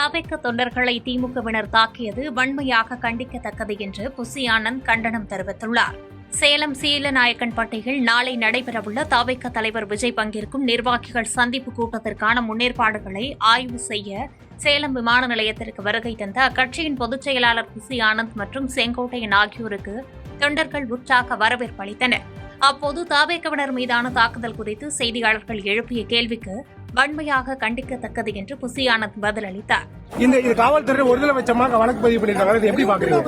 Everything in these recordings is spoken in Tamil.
தவிக தொண்டர்களை திமுகவினர் தாக்கியது வன்மையாக கண்டிக்கத்தக்கது என்று புசி ஆனந்த் கண்டனம் தெரிவித்துள்ளார். சேலம் சீலநாயக்கன்பட்டியில் நாளை நடைபெறவுள்ள தவிக தலைவர் விஜய் பங்கேற்கும் நிர்வாகிகள் சந்திப்பு கூட்டத்திற்கான முன்னேற்பாடுகளை ஆய்வு செய்ய சேலம் விமான நிலையத்திற்கு வருகை தந்த அக்கட்சியின் பொதுச் செயலாளர் புசி ஆனந்த் மற்றும் செங்கோட்டையன் ஆகியோருக்கு தொண்டர்கள் உற்சாக வரவேற்பு அளித்தனர். அப்போது தவிகவினர் மீதான தாக்குதல் குறித்து செய்தியாளர்கள் எழுப்பிய கேள்விக்கு வன்மையாக கண்டிக்கத்தக்கது என்று புசி ஆனந்த் பதிலளித்தார். இந்த காவல்துறை ஒருதலை பட்சமாக வழக்கு பதிவு பண்ணிருக்காங்க, எப்படி பாக்குறீங்க?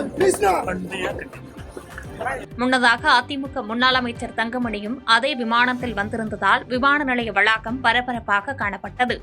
முன்னதாக அதிமுக முன்னாள் அமைச்சர் தங்கமணியும் அதே விமானத்தில் வந்திருந்ததால் விமான நிலைய வளாகம் பரபரப்பாக காணப்பட்டது.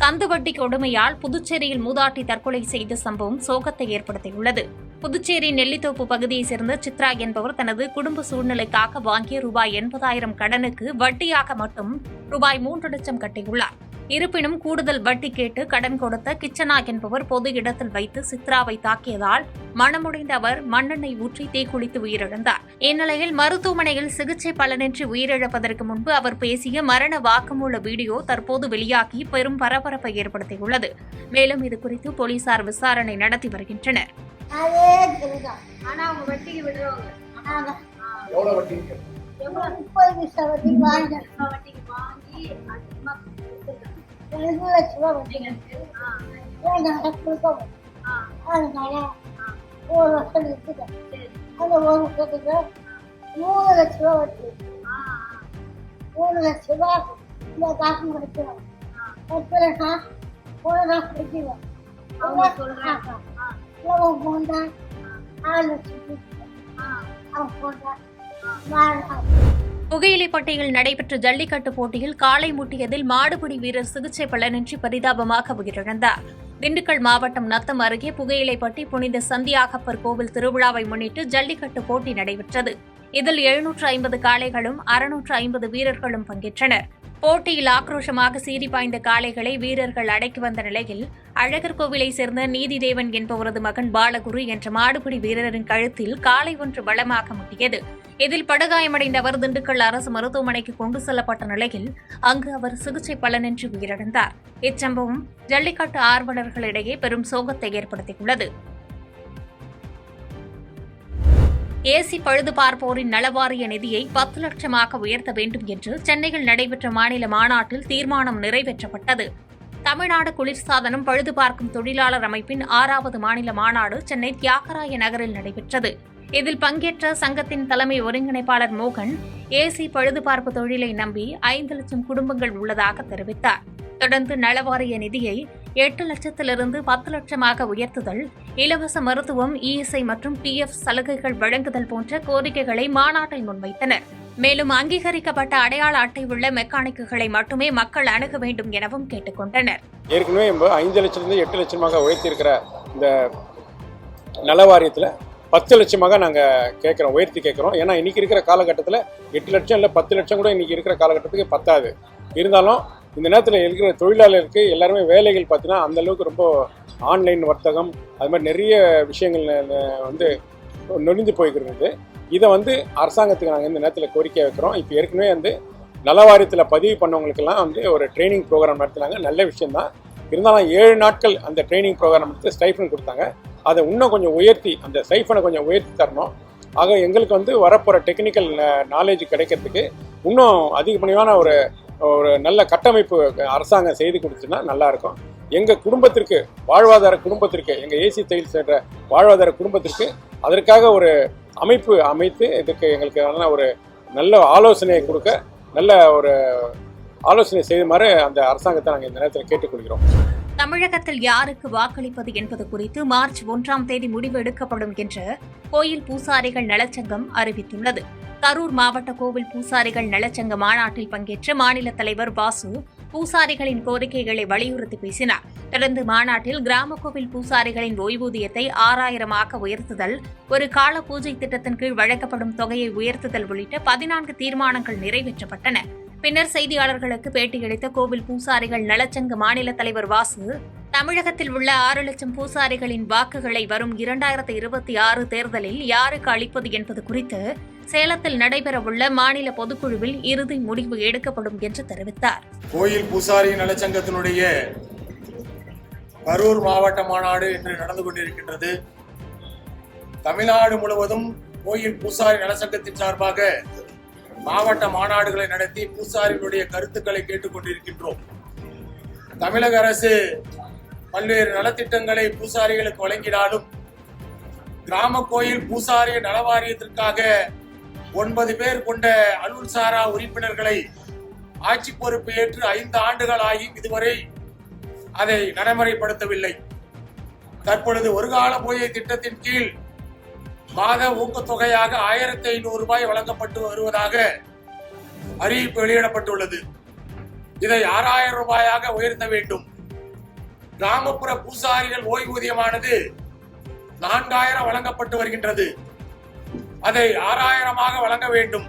கந்துவட்டி கொடுமையால் புதுச்சேரியில் மூதாட்டி தற்கொலை செய்த சம்பவம் சோகத்தை ஏற்படுத்தியுள்ளது. புதுச்சேரி நெல்லித்தோப்பு பகுதியைச் சேர்ந்த சித்ரா என்பவர் தனது குடும்ப சூழ்நிலைக்காக வாங்கிய ரூபாய் 80,000 கடனுக்கு வட்டியாக மட்டும் ரூபாய் 3 லட்சம் கட்டியுள்ளார். இருப்பினும் கூடுதல் வட்டி கேட்டு கடன் கொடுத்த கிச்சனா என்பவர் பொது இடத்தில் வைத்து சித்ராவை தாக்கியதால் மனமுடைந்த அவர் மண்ணெண்ணெய் ஊற்றி தீக்குளித்து உயிரிழந்தார். இந்நிலையில் மருத்துவமனையில் சிகிச்சை பலனின்றி உயிரிழப்பதற்கு முன்பு அவர் பேசிய மரண வாக்குமூல வீடியோ தற்போது வெளியாகி பெரும் பரபரப்பை ஏற்படுத்தியுள்ளது. மேலும் இதுகுறித்து போலீசார் விசாரணை நடத்தி வருகின்றனர். ஒரு வருஷம் இருக்குது. அந்த ஒரு வருஷத்துக்கு 3 லட்ச ரூபா வட்டி. 3 லட்ச ரூபா இந்த காசு கிடைக்கிறோம். எத்தனை ஒரு கிடைக்கிறோம். போண்டா 6 லட்சம் போண்டா. புகையிலைப்பட்டியில் நடைபெற்ற ஜல்லிக்கட்டு போட்டியில் காளை முட்டியதில் மாடுபிடி வீரர் சிகிச்சை பலனின்றி பரிதாபமாக உயிரிழந்தார். திண்டுக்கல் மாவட்டம் நத்தம் அருகே புகையிலைப்பட்டி புனித சந்தியாகப்பர் கோவில் திருவிழாவை முன்னிட்டு ஜல்லிக்கட்டு போட்டி நடைபெற்றது. இதில் 750 காளைகளும் 650 வீரர்களும் பங்கேற்றனர். போட்டியில் ஆக்ரோஷமாக சீறி பாய்ந்த காளைகளை வீரர்கள் அடக்கி வந்த நிலையில் அழகர் கோவிலை சேர்ந்த நீதிதேவன் என்பவரது மகன் பாலகுரு என்ற மாடுபிடி வீரரின் கழுத்தில் காளை ஒன்று பலமாக முட்டியது. இதில் படுகாயமடைந்த அவர் திண்டுக்கல் அரசு மருத்துவமனைக்கு கொண்டு செல்லப்பட்ட நிலையில் அங்கு அவர் சிகிச்சை பலனின்றி உயிரிழந்தார். இச்சம்பவம் ஜல்லிக்கட்டு ஆர்வலர்களிடையே பெரும் சோகத்தை ஏற்படுத்தியுள்ளது. ஏசி பழுது பார்ப்போரின் நலவாரிய நிதியை 10 லட்சமாக உயர்த்த வேண்டும் என்று சென்னையில் நடைபெற்ற மாநில மாநாட்டில் தீர்மானம் நிறைவேற்றப்பட்டது. தமிழ்நாடு குளிர்சாதனம் பழுது பார்க்கும் தொழிலாளர் அமைப்பின் 6வது மாநில மாநாடு சென்னை தியாகராய நகரில் நடைபெற்றது. இதில் பங்கேற்ற சங்கத்தின் தலைமை ஒருங்கிணைப்பாளர் மோகன் ஏசி பழுது பார்ப்பு தொழிலை நம்பி 5 லட்சம் குடும்பங்கள் உள்ளதாக தெரிவித்தார். தொடர்ந்து நலவாரிய நிதியை 8 லட்சத்திலிருந்து 10 லட்சமாக உயர்த்துதல், இலவச மருத்துவம், இஎஸ்ஐ மற்றும் PF சலுகைகள் வழங்குதல் போன்ற கோரிக்கைகளை மாநாட்டில் முன்வைத்தனர். மேலும் அங்கீகரிக்கப்பட்ட அடையாள அட்டை உள்ள மெக்கானிக்குகளை மட்டுமே மக்கள் அணுக வேண்டும் எனவும் கேட்டுக் கொண்டனர். ஏற்கனவே 5 லட்சத்திலிருந்து 8 லட்சமாக உயர்த்தியிருக்கிற இந்த நலவாரியத்தில் 10 லட்சமாக நாங்கள் உயர்த்தி கேட்குறோம். ஏன்னா இன்னைக்கு இருக்கிற காலகட்டத்தில் 8 லட்சம் இல்லை 10 லட்சம் கூட இன்னைக்கு இருக்கிற காலகட்டத்துக்கு பத்தாது. இருந்தாலும் இந்த நேரத்தில் இருக்கிற தொழிலாளருக்கு எல்லாருமே வேலைகள் பார்த்தீங்கன்னா அந்தளவுக்கு ரொம்ப ஆன்லைன் வர்த்தகம் அது மாதிரி நிறைய விஷயங்கள் நொழிந்து போய்கிறது. இதை அரசாங்கத்துக்கு நாங்கள் இந்த நேரத்தில் கோரிக்கை வைக்கிறோம். இப்போ ஏற்கனவே நலவாரியத்தில் பதிவு பண்ணவங்களுக்கெல்லாம் ஒரு ட்ரைனிங் ப்ரோக்ராம் நடத்தினாங்க. நல்ல விஷயம்தான். இருந்தாலும் 7 நாட்கள் அந்த ட்ரைனிங் ப்ரோக்ராம் எடுத்து ஸ்டைஃபன் கொடுத்தாங்க. அதை இன்னும் கொஞ்சம் உயர்த்தி அந்த ஸ்டைஃபனை கொஞ்சம் உயர்த்தி தரணும். ஆக எங்களுக்கு வரப்போகிற டெக்னிக்கல் நாலேஜ் கிடைக்கிறதுக்கு இன்னும் அதிகப்படியான ஒரு நல்ல கட்டமைப்பு அரசாங்கம் செய்து கொடுத்துன்னா நல்லாயிருக்கும். எங்கள் குடும்பத்திற்கு வாழ்வாதார குடும்பத்திற்கு எங்கள் ஏசி தையல் சென்ற வாழ்வாதார குடும்பத்திற்கு அதற்காக ஒரு அமைப்பு அமைத்து இதுக்கு எங்களுக்கு ஒரு நல்ல ஆலோசனை கொடுக்க நல்ல ஒரு ஆலோசனை செய்யுமாறு அந்த அரசாங்கத்தை நாங்கள் இந்த நேரத்தில் கேட்டுக்கொள்கிறோம். தமிழகத்தில் யாருக்கு வாக்களிப்பது என்பது குறித்து மார்ச் 1ஆம் தேதி முடிவு எடுக்கப்படும் என்று கோயில் பூசாரிகள் நலச்சங்கம் அறிவித்துள்ளது. கரூர் மாவட்ட கோவில் பூசாரிகள் நலச்சங்க மாநாட்டில் பங்கேற்ற மாநில தலைவர் வாசு பூசாரிகளின் கோரிக்கைகளை வலியுறுத்தி பேசினார். தொடர்ந்து மாநாட்டில் கிராம கோவில் பூசாரிகளின் ஓய்வூதியத்தை 6000ஆக உயர்த்துதல், ஒரு கால பூஜை திட்டத்தின் கீழ் வழங்கப்படும் தொகையை உயர்த்துதல் உள்ளிட்ட 14 தீர்மானங்கள் நிறைவேற்றப்பட்டன. பின்னர் செய்தியாளர்களுக்கு பேட்டியளித்த கோவில் பூசாரிகள் நலச்சங்க மாநில தலைவர் வாசு, தமிழகத்தில் உள்ள 6 லட்சம் பூசாரிகளின் வாக்குகளை வரும் 2026 தேர்தலில் யாருக்கு அளிப்பது என்பது குறித்து சேலத்தில் நடைபெறவுள்ள மாநில பொதுக்குழுவில் இறுதி முடிவு எடுக்கப்படும் என்று தெரிவித்தார். கோயில் பூசாரி நலச்சங்கத்தினுடைய கரூர் மாவட்ட மாநாடு இன்று நடந்து கொண்டிருக்கின்றது. தமிழ்நாடு முழுவதும் கோயில் பூசாரி நலச்சங்கத்தின் சார்பாக மாவட்ட மாநாடுகளை நடத்தி பூசாரிகளுடைய கருத்துக்களை கேட்டுக் கொண்டிருக்கின்றோம். தமிழக அரசு பல்வேறு நலத்திட்டங்களை பூசாரிகளுக்கு வழங்கினாலும் கிராம கோயில் பூசாரி நலவாரியத்திற்காக 9 பேர் கொண்ட அலுவல் சாரா உறுப்பினர்களை ஆட்சி பொறுப்பு ஏற்று 5 ஆண்டுகள் ஆகி இதுவரை அதை நடைமுறைப்படுத்தவில்லை. தற்பொழுது ஒரு கால ஓய்வு திட்டத்தின் கீழ் மாத ஊக்கத்தொகையாக 1500 ரூபாய் வழங்கப்பட்டு வருவதாக அறிவிப்பு வெளியிடப்பட்டுள்ளது. இதை 6000 ரூபாயாக உயர்த்த வேண்டும். கிராமப்புற பூசாரிகள் ஓய்வூதியமானது 4000 வழங்கப்பட்டு வருகின்றது. அதை 6000 வழங்க வேண்டும்.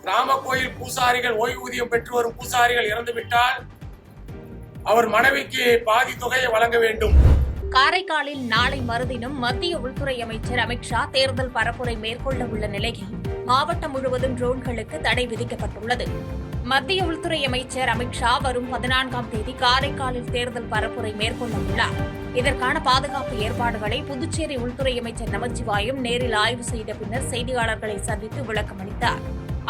கிராம கோயில் பூசாரிகள் ஓய்வூதியம் பெற்று வரும் பூசாரிகள் இறந்துவிட்டால் அவர் மனைவிக்கு பாதி தொகையை வழங்க வேண்டும். காரைக்காலில் நாளை மறுதினம் மத்திய உள்துறை அமைச்சர் அமித்ஷா தேர்தல் பரப்புரை மேற்கொள்ள உள்ள நிலையில் மாவட்டம் முழுவதும் ட்ரோன்களுக்கு தடை விதிக்கப்பட்டுள்ளது. மத்திய உள்துறை அமைச்சர் அமித்ஷா வரும் 14ஆம் தேதி காரைக்காலில் தேர்தல் பரப்புரை மேற்கொள்ள உள்ளார். இதற்கான பாதுகாப்பு ஏற்பாடுகளை புதுச்சேரி உள்துறை அமைச்சர் நமச்சிவாயம் நேரில் ஆய்வு செய்த பின்னர் செய்தியாளர்களை சந்தித்து விளக்கம் அளித்தார்.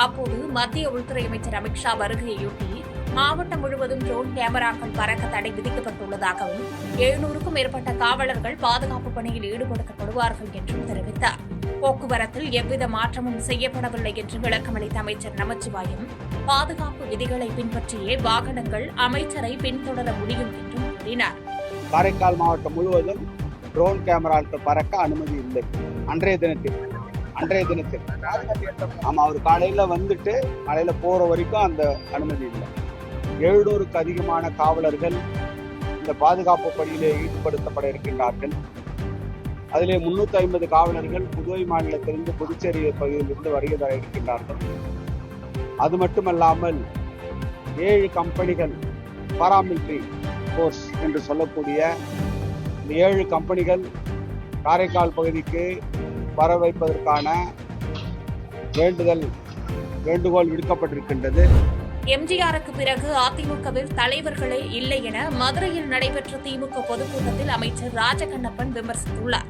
அப்போது மத்திய உள்துறை அமைச்சர் அமித்ஷா வருகையொட்டி மாவட்டம் முழுவதும் ட்ரோன் கேமராக்கள் பறக்க தடை விதிக்கப்பட்டுள்ளதாகவும் 700க்கும் மேற்பட்ட காவலர்கள் பாதுகாப்பு பணியில் ஈடுபடுத்தப்படுவார்கள் என்றும் தெரிவித்தார். போக்குவரத்தில் எவ்வித மாற்றமும் செய்யப்படவில்லை என்று விளக்கமளித்த அமைச்சர் நமச்சிவாயம் பாதுகாப்பு விதிகளை பின்பற்றியே வாகனங்கள் அமைச்சரை பின்தொடர முடியும் என்றும் கூறினார். காரைக்கால் மாவட்டம் முழுவதும் ட்ரோன் கேமராக்கள் பறக்க அனுமதி இல்லை. அன்றைய தினத்தில் ஆமா, அவர் காலையில வந்துட்டு காலையில போற வரைக்கும் அந்த அனுமதி இல்லை. 700க்கு அதிகமான காவலர்கள் இந்த பாதுகாப்பு பணியிலே ஈடுபடுத்தப்பட இருக்கின்றார்கள். அதிலே 350 காவலர்கள் புதுவை மாநிலத்திலிருந்து புதுச்சேரி பகுதியிலிருந்து வருகை தர இருக்கின்றார்கள். அது மட்டுமல்லாமல் 7 கம்பெனிகள் பாராமிலிட்டரி போர்ஸ் என்று சொல்லக்கூடிய 7 கம்பெனிகள் காரைக்கால் பகுதிக்கு வர வைப்பதற்கான வேண்டுகோள் விடுக்கப்பட்டிருக்கின்றது. எம்ஜிஆருக்கு பிறகு அதிமுகவில் தலைவர்களே இல்லை என மதுரையில் நடைபெற்ற திமுக பொதுக்கூட்டத்தில் அமைச்சர் ராஜகண்ணப்பன் விமர்சித்துள்ளார்.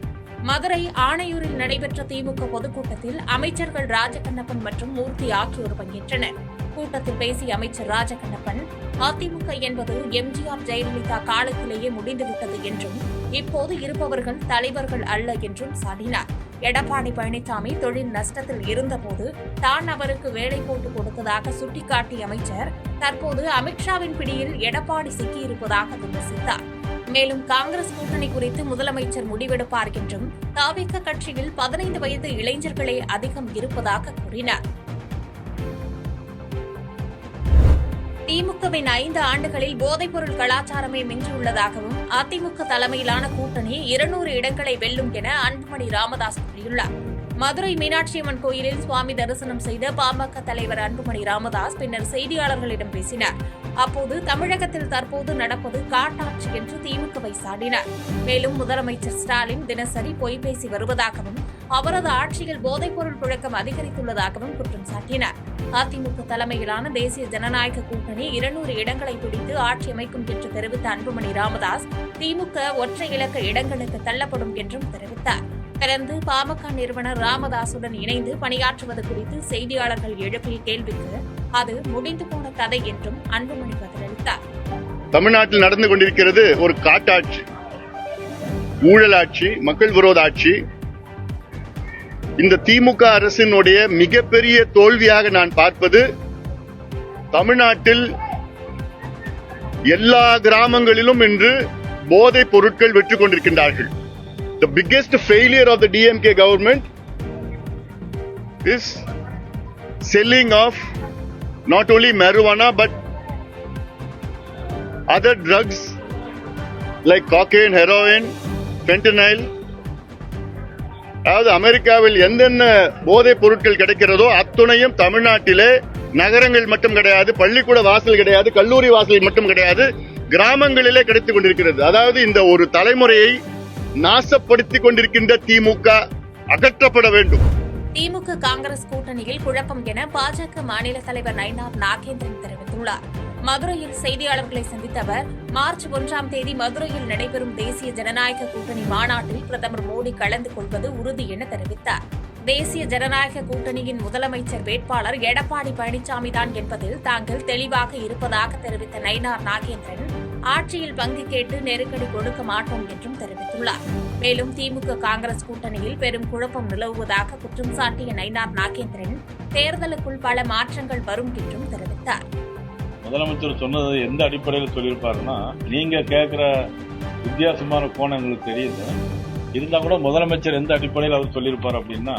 மதுரை ஆணையூரில் நடைபெற்ற திமுக பொதுக்கூட்டத்தில் அமைச்சர்கள் ராஜகண்ணப்பன் மற்றும் மூர்த்தி ஆகியோர் பங்கேற்றனர். கூட்டத்தில் பேசிய அமைச்சர் ராஜகண்ணப்பன் அதிமுக என்பது எம்ஜிஆர் ஜெயலலிதா காலத்திலேயே முடிந்துவிட்டது என்றும் இப்போது இருப்பவர்கள் தலைவர்கள் அல்ல என்றும் சாடினார். எடப்பாடி பழனிசாமி தொழில் நஷ்டத்தில் இருந்தபோது தான் அவருக்கு வேலை போட்டு கொடுத்ததாக சுட்டிக்காட்டிய அமைச்சர் தற்போது அமித்ஷாவின் பிடியில் எடப்பாடி சிக்கியிருப்பதாக விமர்சித்தார். மேலும் காங்கிரஸ் கூட்டணி குறித்து முதலமைச்சர் முடிவெடுப்பார் என்றும் தாவேக கட்சியில் 15 வயது இளைஞர்களே அதிகம் இருப்பதாக கூறினார். திமுகவின் 5 ஆண்டுகளில் போதைப்பொருள் கலாச்சாரமே மிஞ்சியுள்ளதாகவும் அதிமுக தலைமையிலான கூட்டணி 200 இடங்களை வெல்லும் என அன்புமணி ராமதாஸ் கூறியுள்ளார். மதுரை மீனாட்சியம்மன் கோயிலில் சுவாமி தரிசனம் செய்த பாமக தலைவர் அன்புமணி ராமதாஸ் பின்னர் செய்தியாளர்களிடம் பேசினார். அப்போது தமிழகத்தில் தற்போது நடப்பது காட்டாட்சி என்று திமுகவை சாடினார். மேலும் முதலமைச்சர் ஸ்டாலின் தினசரி பொய் பேசி வருவதாகவும் அவரது ஆட்சியில் போதைப்பொருள் புழக்கம் அதிகரித்துள்ளதாகவும் குற்றம் சாட்டினார். அதிமுக தலைமையிலான தேசிய ஜனநாயக கூட்டணி 200 இடங்களை பிடித்து ஆட்சி அமைக்கும் என்று தெரிவித்த அன்புமணி ராமதாஸ் திமுக ஒற்றை இலக்க இடங்களுக்கு தள்ளப்படும் என்றும் தெரிவித்தார். தொடர்ந்து பாமக நிறுவனர் ராமதாசுடன் இணைந்து பணியாற்றுவது குறித்து செய்தியாளர்கள் எழுப்பிய கேள்விக்கு அது முடிந்து போன கதை என்றும் அன்புமணி பதிலளித்தார். தமிழ்நாட்டில் நடந்து கொண்டிருக்கிறது ஒரு காட்டாட்சி, ஊழலாட்சி, மக்கள் விரோத ஆட்சி. இந்த திமுக அரசினுடைய மிகப்பெரிய தோல்வியாக நான் பார்ப்பது தமிழ்நாட்டில் எல்லா கிராமங்களிலும் இன்று போதைப் பொருட்கள் விற்று கொண்டிருக்கின்றார்கள். The biggest failure of the DMK government is selling of not only marijuana but other drugs like cocaine, heroin, fentanyl. அதாவது அமெரிக்காவில் எந்தெந்த போதைப் பொருட்கள் கிடைக்கிறதோ அத்துணையும் தமிழ்நாட்டிலே நகரங்கள் மட்டும் கிடையாது, பள்ளிக்கூட வாசல் கிடையாது, கல்லூரி வாசல் மட்டும் கிடையாது, கிராமங்களிலே கிடைத்துக் கொண்டிருக்கிறது. அதாவது இந்த ஒரு தலைமுறையை நாசப்படுத்திக் கொண்டிருக்கின்ற திமுக அகற்றப்பட வேண்டும். திமுக காங்கிரஸ் கூட்டணியில் குழப்பம் என பாஜக மாநில தலைவர் நயினார் நாகேந்திரன் தெரிவித்துள்ளார். மதுரையில் செய்தியாளர்களை சந்தித்த அவர், மார்ச் 1ஆம் தேதி மதுரையில் நடைபெறும் தேசிய ஜனநாயக கூட்டணி மாநாட்டில் பிரதமர் மோடி கலந்து கொள்வது உறுதி என தெரிவித்தார். தேசிய ஜனநாயக கூட்டணியின் முதலமைச்சர் வேட்பாளர் எடப்பாடி பழனிசாமி தான் என்பதில் தாங்கள் தெளிவாக இருப்பதாக தெரிவித்த நயினார் நாகேந்திரன், ஆட்சியில் பங்கு கேட்டு நெருக்கடி கொடுக்க மாட்டோம் என்றும் தெரிவித்துள்ளார். மேலும் திமுக காங்கிரஸ் கூட்டணியில் பெரும் குழப்பம் நிலவுவதாக குற்றம் சாட்டிய நயினார் நாகேந்திரன், தேர்தலுக்குள் பல மாற்றங்கள் வரும் என்றும் தெரிவித்தார். முதலமைச்சர் சொன்னது எந்த அடிப்படையில் சொல்லியிருப்பாருன்னா, நீங்க கேட்கிற வித்தியாசமான கோணம் எங்களுக்கு தெரியுது. இருந்தா கூட முதலமைச்சர் எந்த அடிப்படையில் அவர் சொல்லியிருப்பார் அப்படின்னா,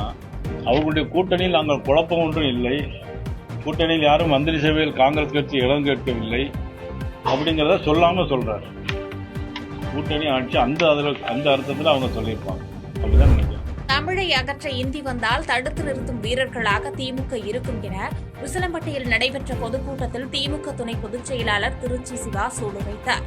அவர்களுடைய கூட்டணியில் நாங்கள் குழப்பம் ஒன்றும் இல்லை, கூட்டணியில் யாரும் மந்திரி சபையில் காங்கிரஸ் கட்சி இடம் கேட்கவில்லை அப்படிங்கிறத சொல்லாம சொல்றாரு. கூட்டணி ஆட்சி அந்த அர்த்தத்தில் அவங்க சொல்லியிருப்பாங்க அப்படிதான் நினைக்கிறேன். தமிழை அகற்ற இந்தி வந்தால் தடுத்து நிறுத்தும் வீரர்களாக திமுக இருக்கும் என உசிலம்பட்டியில் நடைபெற்ற பொதுக்கூட்டத்தில் திமுக துணை பொதுச் செயலாளர் திருச்சி சிவா சூடு வைத்தார்.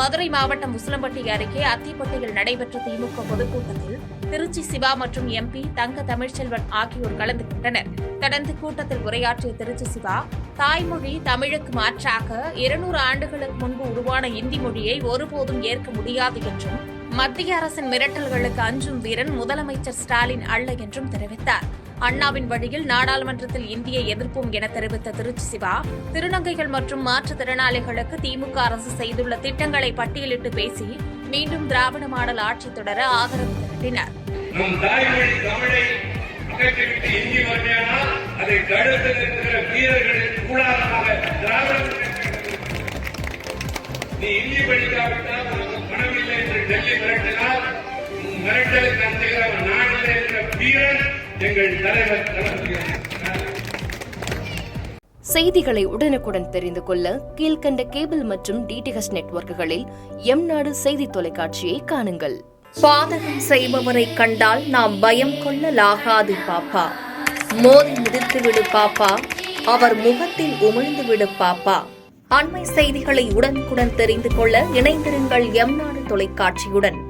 மதுரை மாவட்டம் உசிலம்பட்டி அருகே அத்திப்பட்டியில் நடைபெற்ற திமுக பொதுக்கூட்டத்தில் திருச்சி சிவா மற்றும் எம்பி தங்க தமிழ்ச்செல்வன் ஆகியோர் கலந்து கொண்டனர். தொடர்ந்து கூட்டத்தில் உரையாற்றிய திருச்சி சிவா, தாய்மொழி தமிழுக்கு மாற்றாக 200 ஆண்டுகளுக்கு முன்பு உருவான இந்தி மொழியை ஒருபோதும் ஏற்க முடியாது என்றும், மத்திய அரசின் மிரட்டல்களுக்கு அஞ்சும் வீரன் முதலமைச்சர் ஸ்டாலின் அல்ல என்றும் தெரிவித்தார். அண்ணாவின் வழியில் நாடாளுமன்றத்தில் இந்தியை எதிர்ப்போம் என தெரிவித்த திருச்சி சிவா, திருநங்கைகள் மற்றும் மாற்றுத்திறனாளிகளுக்கு திமுக அரசு செய்துள்ள திட்டங்களை பட்டியலிட்டு பேசி மீண்டும் திராவிட மாடல் ஆட்சி தொடர ஆதரவு திரட்டினார். நம் தாய்மொழி தமிழை அகற்றிவிட்டு இந்தி வருமையானால் அதை தடுத்து நிற்கிற வீரர்களின் கூடாரமாக திராவிட நீ இந்தி படிக்காவிட்டால் உனக்கு பணம் இல்லை என்று டெல்லி மிரட்டினால் மிரட்டலுக்கு அஞ்சுகிற நாடில் என்ற வீரன் எங்கள் தலைவர். செய்திகளை உடனுக்குடன் தெரிந்து கொள்ள கீழ்கண்ட கேபிள் மற்றும் டிடிஎச் நெட்வொர்க்குகளில் எம்நாடு செய்தி தொலைக்காட்சியை காணுங்கள். பாதகம் செய்பவரை கண்டால் நாம் பயம் கொள்ளலாகாது பாப்பா. மோதி மிதித்துவிடு பாப்பா, அவர் முகத்தில் உமிழ்ந்துவிடு பாப்பா. அண்மை செய்திகளை உடனுக்குடன் தெரிந்து கொள்ள இணைந்திருங்கள் எம்நாடு தொலைக்காட்சியுடன்.